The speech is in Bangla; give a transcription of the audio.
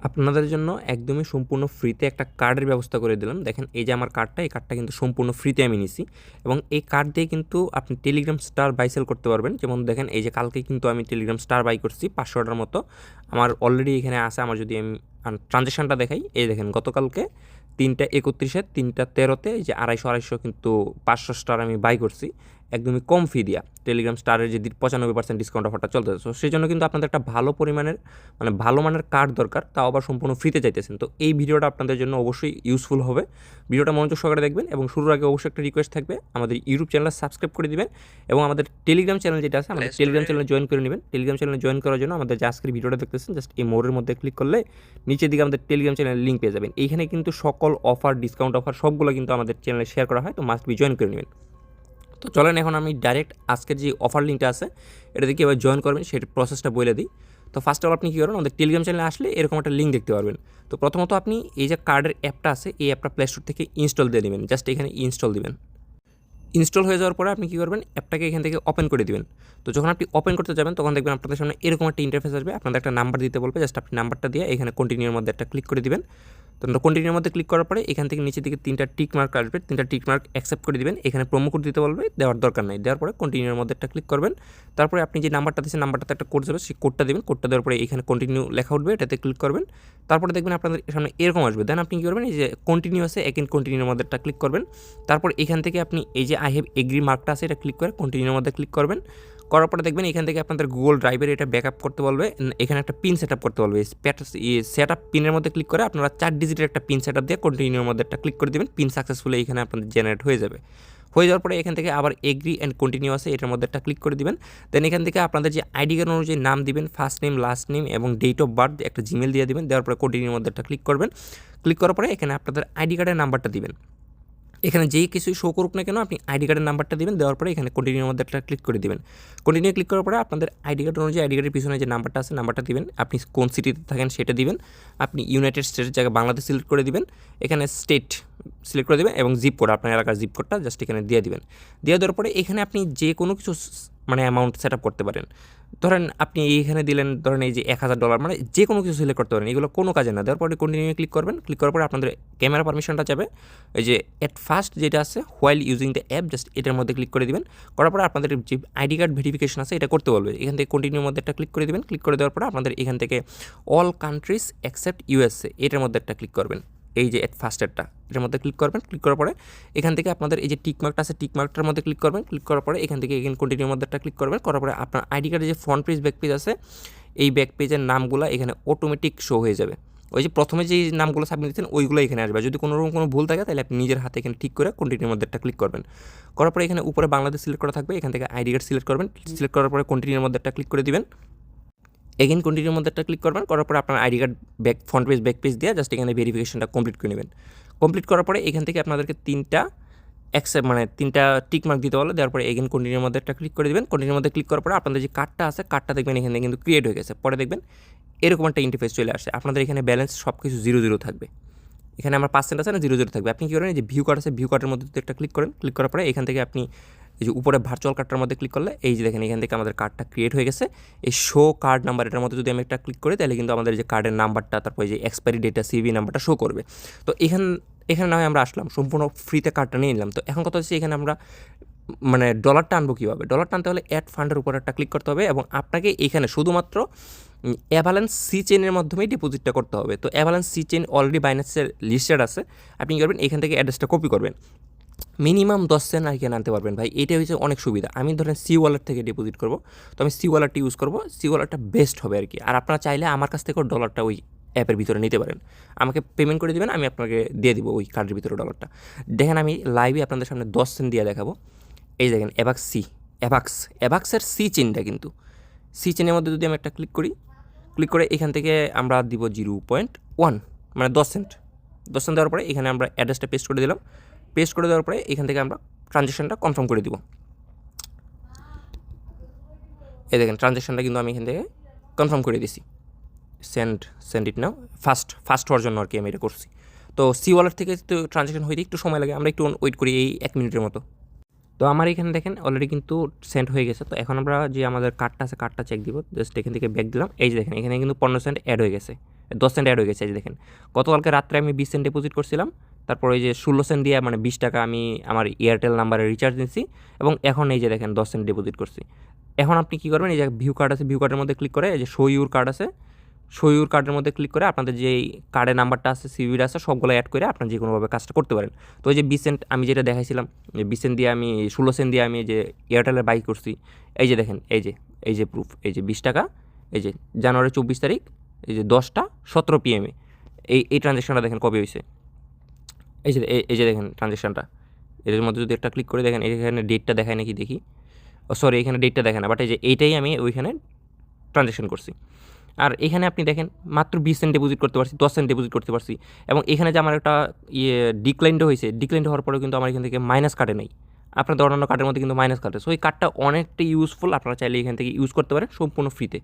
আপনাদের জন্য একদমই সম্পূর্ণ ফ্রিতে একটা কার্ডের ব্যবস্থা করে দিলাম। দেখেন এই যে আমার কার্ডটা, এই কার্ডটা কিন্তু সম্পূর্ণ ফ্রিতে আমি নিছি এবং এই কার্ড দিয়ে কিন্তু আপনি টেলিগ্রাম স্টার বাই সেল করতে পারবেন। যেমন দেখেন এই যে কালকে কিন্তু আমি টেলিগ্রাম স্টার বাই করছি 500টার মতো। আমার অলরেডি এখানে আছে। আমার যদি আমি ট্রানজ্যাকশনটা দেখাই, এই দেখেন গতকালকে 3টা 31-এ 3টা 13-তে এই যে 250 কিন্তু 500 স্টার আমি বাই করছি একদমই কম ফি দিয়া। টেলিগ্রাম স্টারের যে 95% ডিসকাউন্ট অফারটা চলতেছে, সো সেই জন্য কিন্তু আপনাদের একটা ভালো পরিমাণের ভালো মানের কার্ড দরকার, তাও আবার সম্পূর্ণ ফ্রিতে চাইতেছেন। তো এই ভিডিওটা আপনাদের জন্য অবশ্যই ইউজফুল হবে। ভিডিওটা মনোযোগ সহকারে দেখবেন এবং শুরুর আগে অবশ্যই একটা রিকোয়েস্ট থাকবে, আমাদের ইউটিউব চ্যানেলটা সাবস্ক্রাইব করে দিবেন এবং আমাদের টেলিগ্রাম চ্যানেল যেটা আছে, আমাদের টেলিগ্রাম চ্যানেলে জয়েন করে নেবেন। টেলিগ্রাম চ্যানেলে জয়েন করার জন্য আমাদের যে আজকের ভিডিওটা দেখতেছেন, জাস্ট এই মোড়ের মধ্যে ক্লিক করলে নিচের দিকে আমাদের টেলিগ্রাম চ্যানেলের লিঙ্ক পেয়ে যাবেন। এইখানে কিন্তু সকল অফার, ডিসকাউন্ট অফার সবগুলো কিন্তু আমাদের চ্যানেলে শেয়ার করা হয়, তো মাস্ট বি জয়েন করে নেবেন। তো চলেন এখন আমি ডাইরেক্ট আজকের যে অফার লিঙ্কটা আছে এটাতে কীভাবে জয়েন করবেন সেটা প্রসেসটা বলে দিই। তো ফার্স্ট অফ অল আপনি কী করবেন, আমাদের টেলিগ্রাম চ্যানেলে আসলে এরকম একটা লিঙ্ক দেখতে পারবেন। তো প্রথমত আপনি এই যে কার্ডের অ্যাপটা আছে, এই অ্যাপটা প্লে স্টোর থেকে ইনস্টল দিয়ে নেবেন। জাস্ট এখানে ইনস্টল দিবেন। ইনস্টল হয়ে যাওয়ার পরে আপনি কী করবেন, অ্যাপটাকে এখান থেকে ওপেন করে দিবেন। তো যখন আপনি ওপেন করতে যাবেন তখন দেখবেন আপনাদের সামনে এরকম একটা ইন্টারফেস আসবে। আপনাদের একটা নাম্বার দিতে বলবে, জাস্ট আপনি নাম্বারটা দিয়ে এখানে কন্টিনিউর মধ্যে একটা ক্লিক করে দিবেন। তো কন্টিনিউর মধ্যে ক্লিক করার পরে এখান থেকে নিচের দিকে 3টা টিক মার্ক আসবে, 3টা টিক মার্ক অ্যাকসেপ্ট করে দিবেন। এখানে প্রোমো কোড দিতে বলবে, দেওয়ার দরকার নাই। দেওয়ার পরে কন্টিনিউর মধ্যে একটা ক্লিক করবেন। তারপরে আপনি যে নাম্বারটা দিয়েছেন, নাম্বারটাতে একটা কোড যাবে, সেই কোডটা দিবেন। কোডটা দেওয়ার পরে এখানে কন্টিনিউ লেখা উঠবে, এটাতে ক্লিক করবেন। তারপরে দেখবেন আপনাদের সামনে এরকম আসবে। দেন আপনি কী করবেন, এই যে কন্টিনিউ আছে, এগেইন কন্টিনিউর মধ্যে একটা ক্লিক করবেন। তারপর এখান থেকে আপনি এই যে আই হ্যাভ এগ্রি মার্কটা আছে, এটা ক্লিক করে কন্টিনিউর মধ্যে ক্লিক করবেন। করার পরে দেখবেন এখান থেকে আপনাদের গুগল ড্রাইভের এটা ব্যাকআপ করতে বলবে। এখানে একটা পিন সেট আপ করতে বলবে। সেট আপ পিনের মধ্যে ক্লিক করে আপনারা 4 ডিজিটের একটা পিন সেট আপ দিয়ে কন্টিনিউর মধ্যে একটা ক্লিক করে দেবেন। পিন সাকসেসফুলি এখানে আপনাদের জেনারেট হয়ে যাবে। হয়ে যাওয়ার পরে এখান থেকে আবার এগ্রি অ্যান্ড কন্টিনিউ আছে, এটার মধ্যে একটা ক্লিক করে দিবেন। দেন এখান থেকে আপনাদের যে আইডি কার্ড অনুযায়ী নাম দিবেন, ফার্স্ট নেম, লাস্ট নেম এবং ডেট অফ বার্থ, একটা জিমেল দিয়ে দিবেন। দেওয়ার পরে কন্টিনিউর মধ্যে একটা ক্লিক করবেন। ক্লিক করার পরে এখানে আপনাদের আইডি কার্ডের নাম্বারটা দিবেন। এখানে যেই কিছুই শো করুক না কেন আপনি আইডি কার্ডের নাম্বারটা দিবেন। দেওয়ার পরে এখানে কন্টিনিউর মধ্যে একটা ক্লিক করে দিবেন। কন্টিনিউ ক্লিক করার পরে আপনাদের আইডি কার্ড অনুযায়ী আইডি কার্ডের পিছনে যে নাম্বারটা আছে, নাম্বারটা দিবেন। আপনি কোন সিটিতে থাকেন সেটা দিবেন। আপনি ইউনাইটেড স্টেটের জায়গায় বাংলাদেশ সিলেক্ট করে দিবেন। এখানে স্টেট সিলেক্ট করে দেবেন এবং জিপ কোড, আপনার এলাকার জিপ কোডটা জাস্ট এখানে দিয়ে দিবেন। দিয়ে দেওয়ার পরে এখানে আপনি যে কোনো কিছু অ্যামাউন্ট সেট আপ করতে পারেন। ধরেন আপনি এইখানে দিলেন, ধরেন এই যে $1000, যে কোনো কিছু সিলেক্ট করতে পারেন, এগুলো কোনো কাজে না। দেওয়ার পরে কন্টিনিউ ক্লিক করবেন। ক্লিক করার পরে আপনাদের ক্যামেরা পারমিশনটা যাবে, এই যে এট ফার্স্ট যেটা আছে while using the app, just এটার মধ্যে ক্লিক করে দিবেন। করার পরে আপনাদের যে আইডি কার্ড ভেরিফিকেশন আছে এটা করতে বলবে। এখান থেকে কন্টিনিউর মধ্যে একটা ক্লিক করে দিবেন। ক্লিক করে দেওয়ার পরে আপনাদের এখান থেকে অল কান্ট্রিজ এক্সেপ্ট ইউএসএ এটার মধ্যে একটা ক্লিক করবেন। এই যে এট ফার্স্টেরটা, এটার মধ্যে ক্লিক করবেন। ক্লিক করার পরে এখান থেকে আপনাদের এই যে টিকমার্কটা আছে, টিকমার্কটার মধ্যে ক্লিক করবেন। ক্লিক করার পরে এখান থেকে এখানে কন্টিনিউর মধ্যে একটা ক্লিক করবেন। করার পরে আপনার আইডি কার্ডের যে ফ্রন্ট পেজ, ব্যাক পেজ আছে, এই ব্যাক পেজের নামগুলো এখানে অটোমেটিক শো হয়ে যাবে। ওই যে প্রথমে যেই নামগুলো সাবমিট দিচ্ছেন ওইগুলো এখানে আসবে। যদি কোনোরকম কোনো ভুল থাকে তাহলে আপনি নিজের হাতে এখানে ঠিক করে কন্টিনিউর মধ্যে একটা ক্লিক করবেন। করার পরে এখানে উপরে বাংলাদেশ সিলেক্ট করা থাকবে, এখান থেকে আইডি কার্ড সিলেক্ট করবেন। সিলেক্ট করার পরে কন্টিনিউর মধ্যে একটা ক্লিক করে দিবেন। এগেইন কন্টিনিউর মধ্যে একটা ক্লিক করবেন। করার পরে আপনার ID card front page, back page দিয়ে জাস্ট এখানে ভেরিফিকেশনটা কমপ্লিট করে নেবেন। কমপ্লিট করার পরে এখান থেকে আপনাদেরকে 3টা টিক মার্ক দিতে বলো। দেওয়ার পরে এগেইন কন্টিনিউর মধ্যে একটা ক্লিক করে দেবেন। কন্টিনিউর মধ্যে ক্লিক করার পরে আপনাদের যে কার্ডটা আছে, কার্ডটা দেখবেন এখানে কিন্তু ক্রিয়েট হয়ে গেছে। পরে দেখবেন এরকম একটা ইন্টারফেস চলে আসছে। আপনাদের এখানে ব্যালেন্স সব কিছু 0 থাকবে। এখানে আমার পার্সেন্ট আছে না, 0 থাকবে। আপনি কী করেন, এই যে ভিউ কার্ড আছে, ভিউ কার্ডের মধ্যে একটা ক্লিক করেন। ক্লিক করার পরে এখান থেকে আপনি এই যে উপরে ভার্চুয়াল কার্ডটার মধ্যে ক্লিক করলে এই যে দেখেন এখান থেকে আমাদের কার্ডটা ক্রিয়েট হয়ে গেছে। এই শো কার্ড নাম্বার, এটার মধ্যে যদি আমি একটা ক্লিক করি তাহলে কিন্তু আমাদের যে কার্ডের নাম্বারটা, তারপরে যে এক্সপায়ারি ডেটা, সিভি নাম্বারটা শো করবে। তো এখানে না হয় আমরা আসলাম, সম্পূর্ণ ফ্রিতে কার্ডটা নিয়ে নিলাম। তো এখন কথা হচ্ছে এখানে আমরা ডলারটা আনবো কীভাবে। ডলারটা আনতে হলে অ্যাড ফান্ডের উপর একটা ক্লিক করতে হবে এবং আপনাকে এখানে শুধুমাত্র অ্যাভালান্স সি চেইনের মাধ্যমেই ডিপোজিটটা করতে হবে। তো অ্যাভালান্স সি চেইন অলরেডি বাইন্যান্সের লিস্টেড আছে। আপনি কী করবেন, এখান থেকে অ্যাড্রেসটা কপি করবেন। মিনিমাম 10 সেন্ট আর এখানে আনতে পারবেন ভাই, এটা হচ্ছে অনেক সুবিধা। আমি ধরেন সি ওয়ালেট থেকে ডিপোজিট করবো, তো আমি সি ওয়ালেটটা ইউজ করবো। সি ওয়ালেটটা বেস্ট হবে আর কি। আর আপনারা চাইলে আমার কাছ থেকেও ডলারটা ওই অ্যাপের ভিতরে নিতে পারেন। আমাকে পেমেন্ট করে দেবেন, আমি আপনাকে দিয়ে দিব ওই কার্ডের ভিতরে ডলারটা। দেখেন আমি লাইভে আপনাদের সামনে 10 সেন্ট দিয়ে দেখাবো। এই দেখেন অ্যাভাক্সের সি চেনটা, কিন্তু সি চেনের মধ্যে যদি আমি একটা ক্লিক করি, ক্লিক করে এখান থেকে আমরা দিব 0.1 10 সেন্ট। 10 সেন্ট দেওয়ার পরে এখানে আমরা অ্যাড্রেসটা পেস্ট করে দিলাম। পেস্ট করে দেওয়ার পরে এখান থেকে আমরা ট্রানজ্যাকশনটা কনফার্ম করে দিব। এই দেখেন ট্রানজ্যাকশনটা কিন্তু আমি এখান থেকে কনফার্ম করে দিছি। সেন্ড ইট নাও। ফাস্ট হওয়ার জন্য আর কি আমি এটা করছি। তো সি ওয়ালেট থেকে তো ট্রানজ্যাকশন হইতে একটু সময় লাগে, আমরা একটু ওয়েট করি এই 1 মিনিটের মতো। তো আমার এখানে দেখেন অলরেডি কিন্তু সেন্ড হয়ে গেছে। তো এখন আমরা যে আমাদের কার্ডটা আছে, কার্ডটা চেক দিব। জাস্ট এখান থেকে ব্যাক দিলাম। এই যে দেখেন এখানে কিন্তু 15 সেন্ট অ্যাড হয়ে গেছে। 10 সেন্ট অ্যাড হয়ে গেছে। এই যে দেখেন গতকালকে রাত্রে আমি 20 সেন্ট ডিপোজিট করছিলাম, তারপর এই যে 16 সেন্ট দিয়ে মানে 20 টাকা আমি আমার এয়ারটেল নাম্বারে রিচার্জ নিচ্ছি, এবং এখন এই যে দেখেন 10 সেন্ট ডিপোজিট করছি। এখন আপনি কী করবেন, এই যে ভিউ কার্ড আছে, ভিউ কার্ডের মধ্যে ক্লিক করে এই যে শো ইউর কার্ড আছে, শো ইউর কার্ডের মধ্যে ক্লিক করে আপনাদের যে কার্ডের নাম্বারটা আছে, সিভিটা আছে, সবগুলো অ্যাড করে আপনার যে কোনোভাবে কাজটা করতে পারেন। তো এই যে 20 সেন্ট আমি যেটা দেখাইছিলাম, যে 20 সেন্ট দিয়ে আমি 16 সেন্ট দিয়ে আমি যে এয়ারটেলের বাই করছি, এই যে দেখেন এই যে প্রুফ, এই যে 20 টাকা, এই যে জানুয়ারি 24 তারিখ, এই যে 10টা 17 PM এই ট্রানজ্যাকশনটা দেখেন কবে হয়েছে। এই যে দেখেন ট্রানজ্যাকশনটা, এর মধ্যে যদি একটা ক্লিক করে দেখেন এখানে ডেটটা দেখায় নাকি দেখি, সরি এখানে ডেটটা দেখে না, বাট এই যে এইটাই আমি ওইখানে ট্রানজ্যাকশন করছি। আর এখানে আপনি দেখেন মাত্র 20 সেন্ট ডিপোজিট করতে পারছি, 10 সেন্ট ডিপোজিট করতে পারছি, এবং এখানে যে আমার একটা ডিক্লাইন্ড হয়েছে, ডিক্লাইন্ড হওয়ার পরেও কিন্তু আমার এখান থেকে মাইনাস কাটে নাই। আপনাদের অন্যান্য কার্ডের মধ্যে কিন্তু মাইনাস কাটে। সো এই কার্ডটা অনেকটা ইউজফুল, আপনারা চাইলে এখান থেকে ইউজ করতে পারেন সম্পূর্ণ ফ্রিতে।